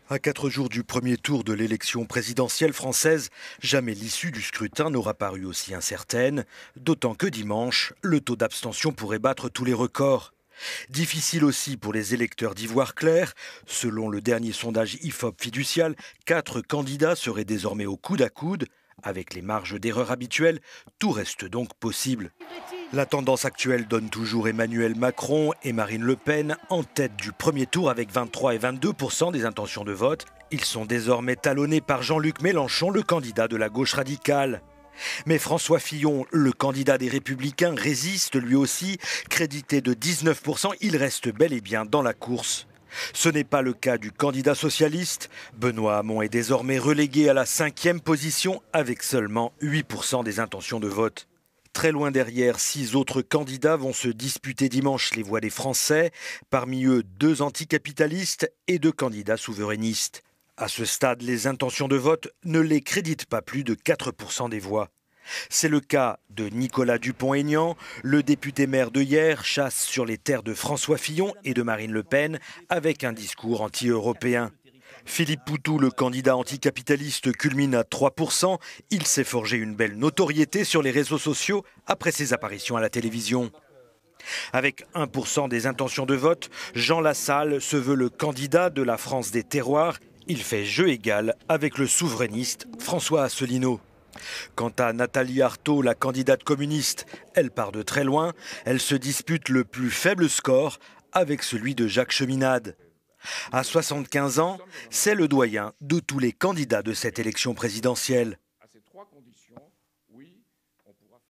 À 4 jours du premier tour de l'élection présidentielle française, jamais l'issue du scrutin n'aura paru aussi incertaine, d'autant que dimanche, le taux d'abstention pourrait battre tous les records. Difficile aussi pour les électeurs d'Ivoire clair. Selon le dernier sondage IFOP fiducial, 4 candidats seraient désormais au coude à coude. Avec les marges d'erreur habituelles, tout reste donc possible. La tendance actuelle donne toujours Emmanuel Macron et Marine Le Pen en tête du premier tour avec 23 et 22% des intentions de vote. Ils sont désormais talonnés par Jean-Luc Mélenchon, le candidat de la gauche radicale. Mais François Fillon, le candidat des Républicains, résiste lui aussi. Crédité de 19%, il reste bel et bien dans la course. Ce n'est pas le cas du candidat socialiste. Benoît Hamon est désormais relégué à la 5e position avec seulement 8% des intentions de vote. Très loin derrière, 6 autres candidats vont se disputer dimanche les voix des Français. Parmi eux, 2 anticapitalistes et 2 candidats souverainistes. À ce stade, les intentions de vote ne les créditent pas plus de 4% des voix. C'est le cas de Nicolas Dupont-Aignan. Le député maire de hier chasse sur les terres de François Fillon et de Marine Le Pen avec un discours anti-européen. Philippe Poutou, le candidat anticapitaliste, culmine à 3%. Il s'est forgé une belle notoriété sur les réseaux sociaux après ses apparitions à la télévision. Avec 1% des intentions de vote, Jean Lassalle se veut le candidat de la France des terroirs. Il fait jeu égal avec le souverainiste François Asselineau. Quant à Nathalie Arthaud, la candidate communiste, elle part de très loin. Elle se dispute le plus faible score avec celui de Jacques Cheminade. À 75 ans, c'est le doyen de tous les candidats de cette élection présidentielle.